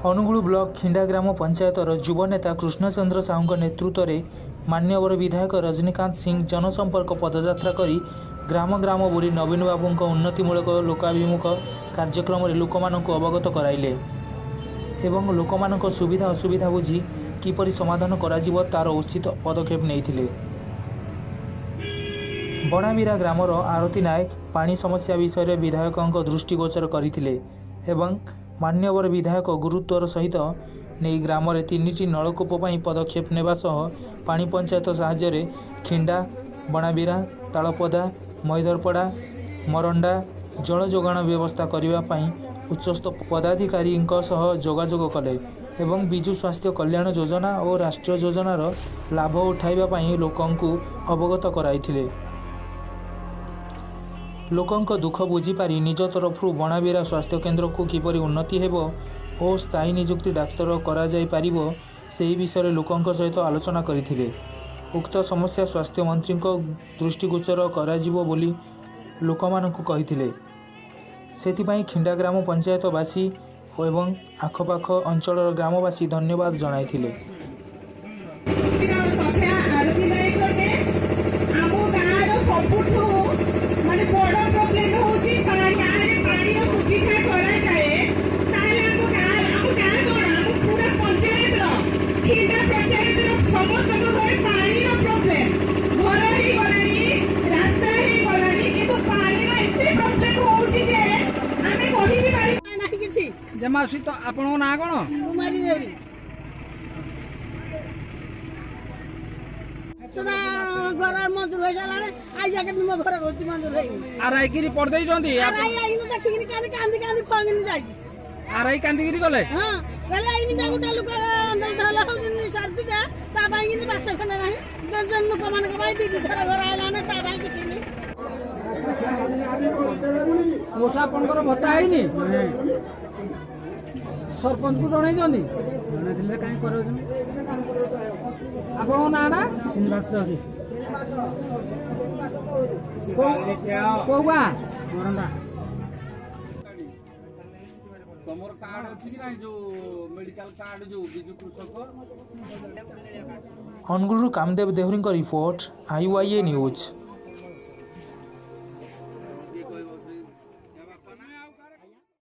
Angul block Khinda ଗ୍ରାମ ପଞ୍ଚାୟତର ଯୁବନେତା କୃଷ୍ଣଚନ୍ଦ୍ର ସାହୁଙ୍କ ନେତୃତ୍ୱରେ ମାନ୍ୟବର ବିଧାୟକ ରଜନୀକାନ୍ତ ସିଂ ଜନସମ୍ପର୍କ ପଦଯାତ୍ରା କରି ଗ୍ରାମ ଗ୍ରାମ ବୁଲି ନବୀନ ବାବୁଙ୍କ ଉନ୍ନତିମୂଳକ ଲୋକାଭିମୁଖ କାର୍ଯ୍ୟକ୍ରମରେ ଲୋକମାନଙ୍କୁ ଅବଗତ କରାଇଲେ ଏବଂ ଲୋକମାନଙ୍କ ସୁବିଧା ଅସୁବିଧା ବୁଝି କିପରି ସମାଧାନ କରାଯିବ ତାର ଉଚିତ ପଦକ୍ଷେପ ନେଇଥିଲେ। ବଣାବିରା ଗ୍ରାମର ଆରତୀ ନାୟକ ପାଣି ସମସ୍ୟା ବିଷୟରେ ବିଧାୟକଙ୍କ ଦୃଷ୍ଟିଗୋଚର କରିଥିଲେ ଏବଂ ମାନ୍ୟବର ବିଧାୟକ ଗୁରୁତ୍ୱର ସହିତ ନେଇ ଗ୍ରାମରେ 3ଟି ନଳକୂପ ପାଇଁ ପଦକ୍ଷେପ ନେବା ସହ ପାଣି ପଞ୍ଚାୟତ ସାହାଯ୍ୟରେ ଖିଣ୍ଡା, ବଣାବିରା, ତାଳପଦା, ମଇଦରପଡ଼ା, ମରଣ୍ଡା ଜଳ ଯୋଗାଣ ବ୍ୟବସ୍ଥା କରିବା ପାଇଁ ଉଚ୍ଚସ୍ଥ ପଦାଧିକାରୀଙ୍କ ସହ ଯୋଗାଯୋଗ କଲେ ଏବଂ ବିଜୁ ସ୍ୱାସ୍ଥ୍ୟ କଲ୍ୟାଣ ଯୋଜନା ଓ ରାଷ୍ଟ୍ରୀୟ ଯୋଜନାର ଲାଭ ଉଠାଇବା ପାଇଁ ଲୋକଙ୍କୁ ଅବଗତ କରାଇଥିଲେ। ଲୋକଙ୍କ ଦୁଃଖ ବୁଝିପାରି ନିଜ ତରଫରୁ ବଣାବିରା ସ୍ୱାସ୍ଥ୍ୟକେନ୍ଦ୍ରକୁ କିପରି ଉନ୍ନତି ହେବ ଓ ସ୍ଥାୟୀ ନିଯୁକ୍ତି ଡାକ୍ତର କରାଯାଇପାରିବ ସେହି ବିଷୟରେ ଲୋକଙ୍କ ସହିତ ଆଲୋଚନା କରିଥିଲେ। ଉକ୍ତ ସମସ୍ୟା ସ୍ୱାସ୍ଥ୍ୟ ମନ୍ତ୍ରୀଙ୍କ ଦୃଷ୍ଟିଗୋଚର କରାଯିବ ବୋଲି ଲୋକମାନଙ୍କୁ କହିଥିଲେ। ସେଥିପାଇଁ ଖିଣ୍ଡା ଗ୍ରାମ ପଞ୍ଚାୟତବାସୀ ଏବଂ ଆଖପାଖ ଅଞ୍ଚଳର ଗ୍ରାମବାସୀ ଧନ୍ୟବାଦ ଜଣାଇଥିଲେ। जमासी तो आपण ना कौन कुमारी देवी सदा घर मंजूर हो जाला आज जाके मो घर होती मंजूर है आरआई की रिपोर्ट देई जोंदी आरआई आई न देखि काली कांदी कांदी फोंगिन जाई आरआई कांदी गिरी गले हां गले आई नि बेगुटा लोक अंदर ढाला हो जिन सर्दी का ता बाई नि बास खने नाही जन जन लोक मान के बाई दी घर घर आला ना ता बाई किछि नि मोसा आपनकर भत्ता आइनी सरपंच को जणाई जोंदी जणाइले काई करो आपण ना ना श्रीनिवास दरी कोवा मरंडा तमर कार्ड अछि कि नाही जो मेडिकल कार्ड जो Biju Krushak Anugul Kamdev Dehuri report IYA news.